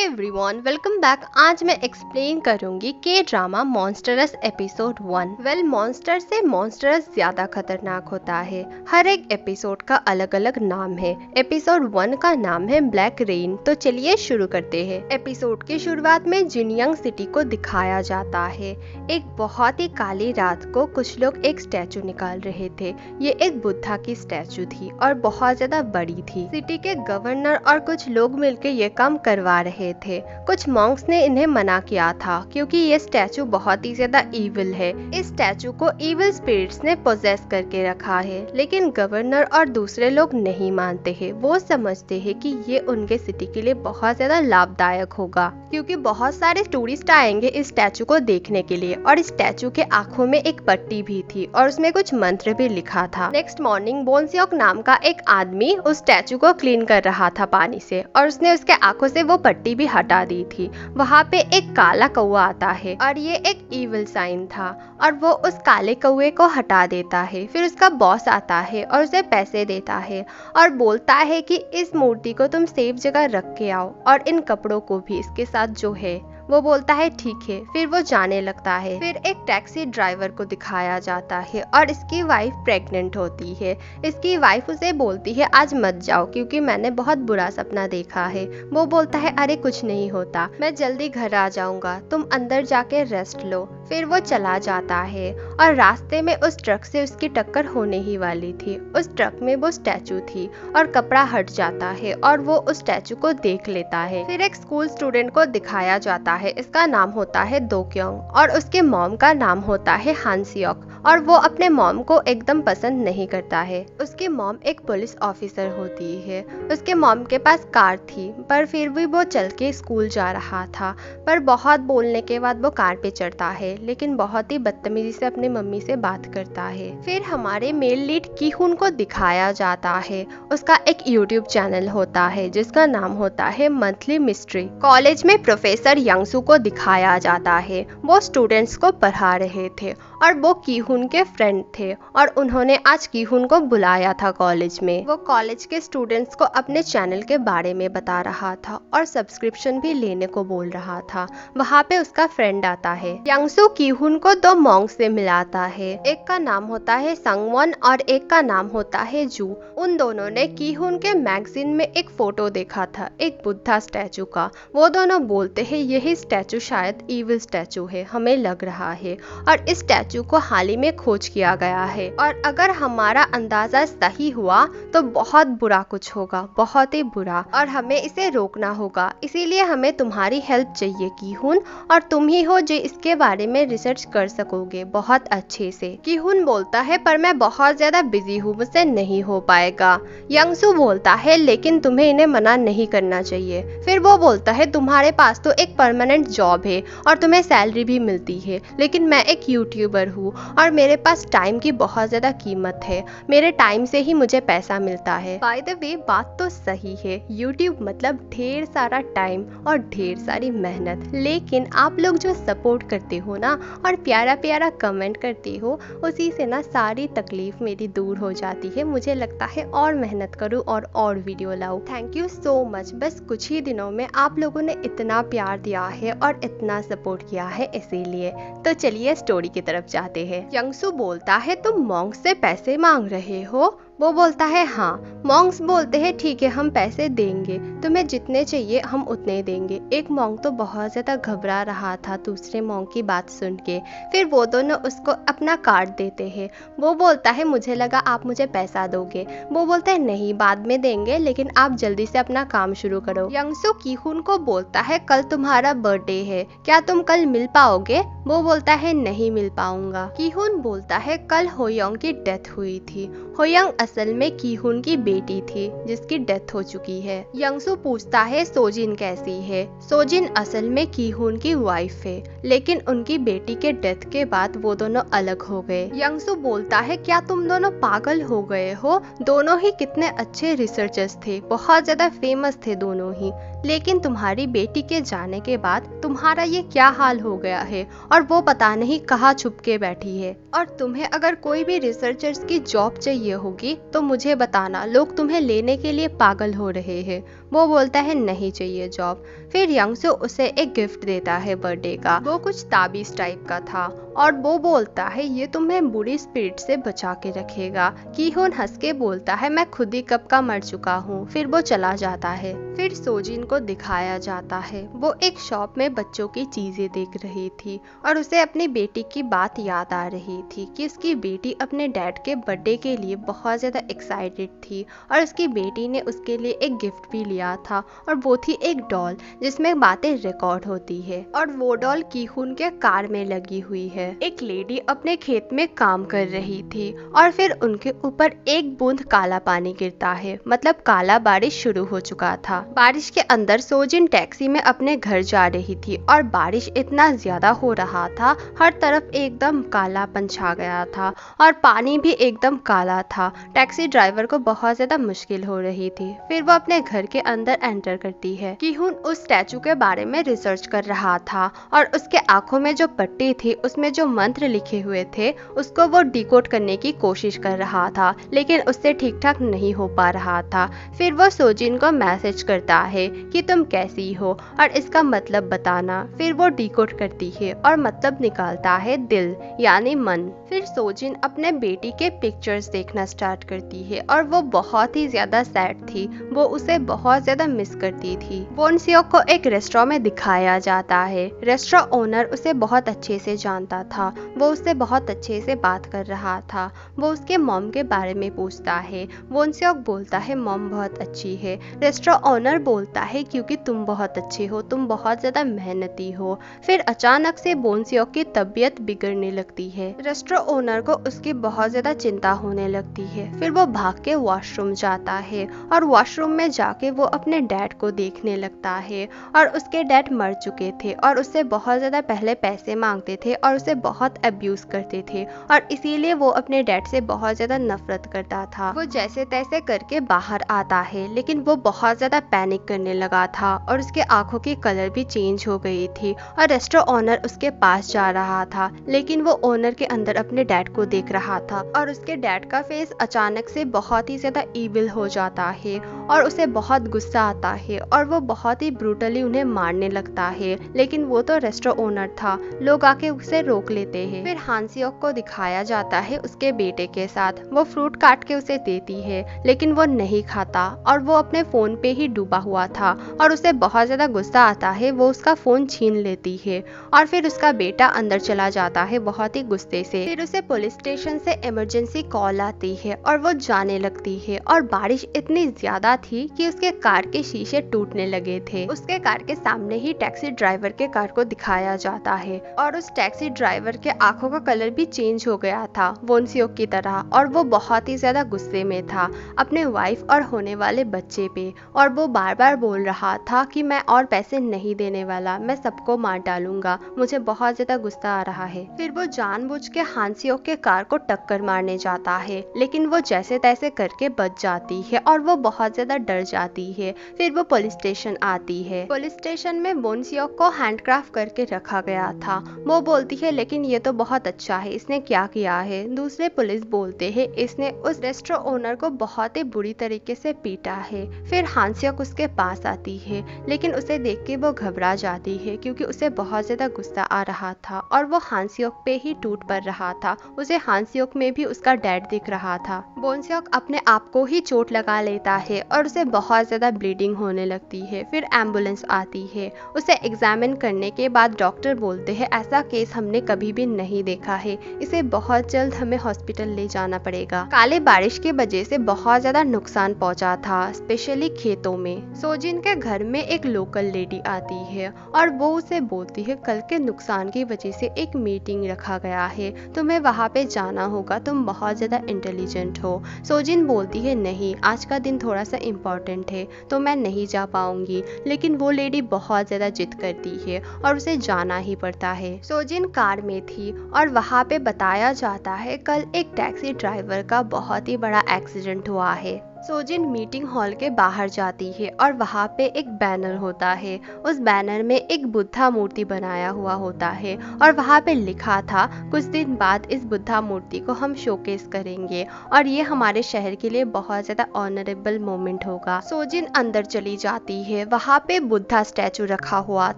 Everyone, welcome back. आज मैं explain करूंगी के drama monstrous episode 1। Well, monster से मॉन्स्टरस ज्यादा खतरनाक होता है। हर एक एपिसोड का अलग अलग नाम है। एपिसोड 1 का नाम है ब्लैक रेन। तो चलिए शुरू करते हैं। एपिसोड की शुरुआत में जिनयंग सिटी को दिखाया जाता है। एक बहुत ही काली रात को कुछ लोग एक स्टैचू निकाल रहे थे। ये एक बुद्धा की स्टैचू थी और बहुत ज्यादा बड़ी थी। सिटी के गवर्नर और कुछ लोग मिलकर ये काम करवा रहे थे। कुछ मॉन्क्स ने इन्हें मना किया था क्योंकि ये स्टैचू बहुत ही ज्यादा इविल है। इस स्टैचू को इविल स्पिरिट्स ने पोजेस करके रखा है, लेकिन गवर्नर और दूसरे लोग नहीं मानते हैं। वो समझते हैं कि ये उनके सिटी के लिए बहुत ज्यादा लाभदायक होगा क्योंकि बहुत सारे टूरिस्ट आएंगे इस स्टैचू को देखने के लिए। और इस स्टैचू के आंखों में एक पट्टी भी थी और उसमें कुछ मंत्र भी लिखा था। नेक्स्ट मॉर्निंग बोनसियोक नाम का एक आदमी उस स्टैचू को क्लीन कर रहा था पानी से और उसने उसके आंखों से वो पट्टी भी हटा दी थी। वहाँ पे एक काला कौवा आता है और ये एक इविल साइन था और वो उस काले कौवे को हटा देता है। फिर उसका बॉस आता है और उसे पैसे देता है और बोलता है कि इस मूर्ति को तुम सेफ जगह रख के आओ और इन कपड़ों को भी इसके साथ जो है। वो बोलता है ठीक है। फिर वो जाने लगता है। फिर एक टैक्सी ड्राइवर को दिखाया जाता है और इसकी वाइफ प्रेग्नेंट होती है। इसकी वाइफ उसे बोलती है आज मत जाओ क्योंकि मैंने बहुत बुरा सपना देखा है। वो बोलता है अरे कुछ नहीं होता, मैं जल्दी घर आ जाऊंगा, तुम अंदर जाके रेस्ट लो। फिर वो चला जाता है और रास्ते में उस ट्रक से उसकी टक्कर होने ही वाली थी। उस ट्रक में वो स्टैचू थी और कपड़ा हट जाता है और वो उस स्टैचू को देख लेता है। फिर एक स्कूल स्टूडेंट को दिखाया जाता है। इसका नाम होता है दोक्योंग और उसके मॉम का नाम होता है हानसियोक और वो अपने मॉम को एकदम पसंद नहीं करता है। उसकी मॉम एक पुलिस ऑफिसर होती है। उसके मॉम के पास कार थी पर फिर भी वो चल के स्कूल जा रहा था। पर बहुत बोलने के बाद वो कार पे चढ़ता है लेकिन बहुत ही बदतमीजी से अपनी मम्मी से बात करता है। फिर हमारे मेल लीड कीहुन को दिखाया जाता है। उसका एक यूट्यूब चैनल होता है जिसका नाम होता है मंथली मिस्ट्री। कॉलेज में प्रोफेसर यंगसू को दिखाया जाता है। वो स्टूडेंट्स को पढ़ा रहे थे और वो कीहुन के फ्रेंड थे और उन्होंने आज कीहुन को बुलाया था कॉलेज में। वो कॉलेज के स्टूडेंट्स को अपने चैनल के बारे में बता रहा था और सब्सक्रिप्शन भी लेने को बोल रहा था। वहाँ पे उसका फ्रेंड आता है। यंगसू कीहुन को दो मॉन्क से मिलाता है। एक का नाम होता है संगवन और एक का नाम होता है जू। उन दोनों ने कीहुन के मैगजीन में एक फोटो देखा था एक बुद्धा स्टैचू का। वो दोनों बोलते हैं यही स्टैचू शायद इविल स्टैचू है, हमें लग रहा है। और इस स्टैचू को हाल ही में खोज किया गया है और अगर हमारा अंदाजा सही हुआ तो बहुत बुरा कुछ होगा, बहुत ही बुरा, और हमें इसे रोकना होगा। इसीलिए हमें तुम्हारी हेल्प चाहिए कीहुन और तुम ही हो जो इसके बारे में रिसर्च कर सकोगे बहुत अच्छे से। कीहुन बोलता है पर मैं बहुत ज्यादा बिजी हूँ, मुझसे नहीं हो पाएगा। यंगसू बोलता है लेकिन तुम्हें इन्हें मना नहीं करना चाहिए। फिर वो बोलता है तुम्हारे पास तो एक परमानेंट जॉब है और तुम्हें सैलरी भी मिलती है, लेकिन मैं एक यूट्यूबर हूँ और मेरे पास टाइम की बहुत ज्यादा कीमत है। मेरे टाइम से ही मुझे पैसा मिलता है। बाय द वे बात तो सही है, यूट्यूब मतलब ढेर सारा टाइम और ढेर सारी मेहनत, लेकिन आप लोग जो सपोर्ट करते हो ना और प्यारा प्यारा कमेंट करते हो उसी से ना सारी तकलीफ मेरी दूर हो जाती है। मुझे लगता है और मेहनत करूँ और वीडियो लाऊं। Thank you so much. बस कुछ ही दिनों में आप लोगों ने इतना प्यार दिया है और इतना सपोर्ट किया है, इसीलिए। तो चलिए स्टोरी की तरफ जाते हैं। यंगसू बोलता है तुम मॉन्क से पैसे मांग रहे हो? वो बोलता है हाँ। मॉन्क्स बोलते हैं ठीक है हम पैसे देंगे, तुम्हें जितने चाहिए हम उतने देंगे। एक मॉन्क तो बहुत ज्यादा घबरा रहा था दूसरे मॉन्क की बात सुन के। फिर वो दोनों उसको अपना कार्ड देते हैं। वो बोलता है मुझे लगा आप मुझे पैसा दोगे। वो बोलता है नहीं बाद में देंगे, लेकिन आप जल्दी से अपना काम शुरू करो। यंगसू कीहुन को बोलता है कल तुम्हारा बर्थडे है, क्या तुम कल मिल पाओगे? वो बोलता है नहीं मिल पाऊंगा। कीहुन बोलता है कल होयोंग की डेथ हुई थी। होयोंग असल में कीहुन की बेटी थी जिसकी डेथ हो चुकी है। यंगसू पूछता है सोजिन कैसी है? सोजिन असल में कीहुन की वाइफ है, लेकिन उनकी बेटी के डेथ के बाद वो दोनों अलग हो गए। यंगसू बोलता है क्या तुम दोनों पागल हो गए हो? दोनों ही कितने अच्छे रिसर्चर्स थे, बहुत ज्यादा फेमस थे दोनों ही। लेकिन तुम्हारी बेटी के जाने के बाद तुम्हारा ये क्या हाल हो गया है और वो पता नहीं कहाँ छुप के बैठी है। और तुम्हें अगर कोई भी रिसर्चर्स की जॉब चाहिए होगी तो मुझे बताना, लोग तुम्हें लेने के लिए पागल हो रहे हैं। वो बोलता है नहीं चाहिए जॉब। फिर यंगसो उसे एक गिफ्ट देता है बर्थडे का। वो कुछ ताबीज टाइप का था और वो बोलता है ये तुम्हें बुरी स्पिरिट से बचा के रखेगा। कीहोन हंस के बोलता है मैं खुद ही कब का मर चुका हूँ। फिर वो चला जाता है। फिर सोजिन को दिखाया जाता है वो एक शॉप में बच्चों की चीजें देख रही थी और उसे अपनी बेटी की बात याद आ रही थी कि उसकी बेटी अपने डैड के बर्थडे के लिए बहुत ज्यादा एक्साइटेड थी और उसकी बेटी ने उसके लिए एक गिफ्ट भी लिया था और वो थी एक डॉल जिसमें बातें रिकॉर्ड होती है और वो डॉल कीहून के कार में लगी हुई है। एक लेडी अपने खेत में काम कर रही थी और फिर उनके ऊपर एक बूंद काला पानी गिरता है, मतलब काला बारिश शुरू हो चुका था। बारिश के अंदर सोजिन टैक्सी में अपने घर जा रही थी और बारिश इतना ज्यादा हो रहा था, हर तरफ एकदम कालापन छा गया था और पानी भी एकदम काला था। टैक्सी ड्राइवर को बहुत ज्यादा मुश्किल हो रही थी। फिर वो अपने घर के अंदर एंटर करती है। कीहून उस स्टैचू के बारे में रिसर्च कर रहा था और उसके आंखों में जो पट्टी थी उसमें जो मंत्र लिखे हुए थे उसको वो डिकोड करने की कोशिश कर रहा था, लेकिन उससे ठीक ठाक नहीं हो पा रहा था। फिर वो सोजिन को मैसेज करता है कि तुम कैसी हो और इसका मतलब बताना। फिर वो डिकोड करती है और मतलब निकालता है दिल यानी मन। फिर सोजिन अपने बेटी के पिक्चर्स देखना स्टार्ट करती है और वो बहुत ही ज्यादा सैड थी। वो उसे बहुत ज्यादा मिस करती थी। वोनसियोक को एक रेस्टोरेंट में दिखाया जाता है। रेस्टोरेंट ओनर उसे बहुत अच्छे से जानता था। वो उससे बहुत अच्छे से बात कर रहा था। वो उसके मॉम के बारे में पूछता है। वोनसियोक बोलता है मॉम बहुत अच्छी है। रेस्टोरेंट ओनर बोलता है क्योंकि तुम बहुत अच्छे हो, तुम बहुत ज्यादा मेहनती हो। फिर अचानक से वोनसियोक की तबीयत बिगड़ने लगती है। रेस्टोरेंट ओनर को उसकी बहुत ज्यादा चिंता होने लगती है। फिर वो भाग के वॉशरूम जाता है और वॉशरूम में जाके वो अपने डैड को देखने लगता है और उसके डैड मर चुके थे और उससे बहुत ज्यादा पहले पैसे मांगते थे और उसे बहुत अब्यूज करते थे और इसीलिए वो अपने डैड से बहुत ज्यादा नफरत करता था। वो जैसे तैसे करके बाहर आता है, लेकिन वो बहुत ज्यादा पैनिक करने लगा था और उसके आंखों की कलर भी चेंज हो गई थी और रेस्टोरेंट ओनर उसके पास जा रहा था, लेकिन वो ओनर के अंदर अपने डैड को देख रहा था और उसके डैड का फेस अचानक से बहुत ही ज्यादा ईविल हो जाता है और उसे बहुत गुस्सा आता है और वो बहुत ही ब्रूटली उन्हें मारने लगता है, लेकिन वो तो रेस्टोरेंट ओनर था। लोग आके उसे रोक लेते हैं। फिर हांसियोक को दिखाया जाता है उसके बेटे के साथ। वो फ्रूट काट के उसे देती है, लेकिन वो नहीं खाता और वो अपने फोन पे ही डूबा हुआ था और उसे बहुत ज्यादा गुस्सा आता है। वो उसका फोन छीन लेती है और फिर उसका बेटा अंदर चला जाता है बहुत ही गुस्से से। फिर उसे पुलिस स्टेशन से इमरजेंसी कॉल आती है और वो जाने लगती है और बारिश इतनी ज्यादा थी कि उसके कार के शीशे टूटने लगे थे। उसके कार के सामने ही टैक्सी ड्राइवर के कार को दिखाया जाता है और उस टैक्सी ड्राइवर के आंखों का कलर भी चेंज हो गया था वोनसियोक की तरह और वो बहुत ही ज्यादा गुस्से में था अपने वाइफ और होने वाले बच्चे पे और वो बार बार बोल रहा था कि मैं और पैसे नहीं देने वाला, मैं सबको मार डालूंगा, मुझे बहुत ज्यादा गुस्सा आ रहा है। फिर वो जानबूझ के हांसियोक के कार को टक्कर मारने जाता है, लेकिन वो जैसे तैसे करके बच जाती है और वो बहुत ज्यादा डर जाती है। फिर वो पुलिस स्टेशन आती है। पुलिस स्टेशन में वोनसियोक को हैंडक्राफ्ट करके रखा गया था। वो बोलती है लेकिन ये तो बहुत अच्छा है, इसने क्या किया है। दूसरे पुलिस बोलते हैं इसने उस रेस्टोरेंट ओनर को बहुत ही बुरी तरीके से पीटा है। फिर हांसियोक उसके पास आती है, लेकिन उसे देख के वो घबरा जाती है क्योंकि उसे बहुत ज्यादा गुस्सा आ रहा था और वो हांसियोक पे ही टूट पड़ रहा था। उसे हांसियोक में भी उसका डैड दिख रहा था। वोनसियोक अपने आप को ही चोट लगा लेता है और उसे बहुत ज्यादा ब्लीडिंग होने लगती है। फिर एम्बुलेंस आती है। उसे एग्जामिन करने के बाद डॉक्टर बोलते हैं ऐसा केस हमने कभी भी नहीं देखा है, इसे बहुत जल्द हमें हॉस्पिटल ले जाना पड़ेगा। काले बारिश की वजह से बहुत ज्यादा नुकसान पहुंचा था, स्पेशली खेतों में। सोजिन के घर में एक लोकल लेडी आती है और वो उसे बोलती है कल के नुकसान की वजह से एक मीटिंग रखा गया है, तुम्हें वहाँ पे जाना होगा, तुम बहुत ज्यादा इंटेलिजेंट हो। सोजिन बोलती है नहीं, आज का दिन थोड़ा सा इम्पोर्टेंट है तो मैं नहीं जा पाऊंगी, लेकिन वो लेडी बहुत ज्यादा जिद करती है और उसे जाना ही पड़ता है। सोजिन कार में थी और वहाँ पे बताया जाता है कल एक टैक्सी ड्राइवर का बहुत ही बड़ा एक्सीडेंट हुआ है। सोजिन मीटिंग हॉल के बाहर जाती है और वहाँ पे एक बैनर होता है। उस बैनर में एक बुद्धा मूर्ति बनाया हुआ होता है और वहाँ पे लिखा था कुछ दिन बाद इस बुद्धा मूर्ति को हम शोकेस करेंगे और ये हमारे शहर के लिए बहुत ज़्यादा ऑनरेबल मोमेंट होगा। सोजिन अंदर चली जाती है, वहाँ पे बुद्धा स्टैचू रखा हुआ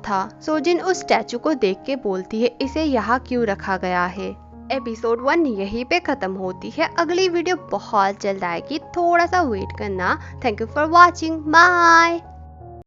था। सोजिन उस स्टैचू को देख के बोलती है इसे यहाँ क्यों रखा गया है। एपिसोड 1 यहीं पे खत्म होती है। अगली वीडियो बहुत जल्द आएगी, थोड़ा सा वेट करना। Thank you for watching, bye.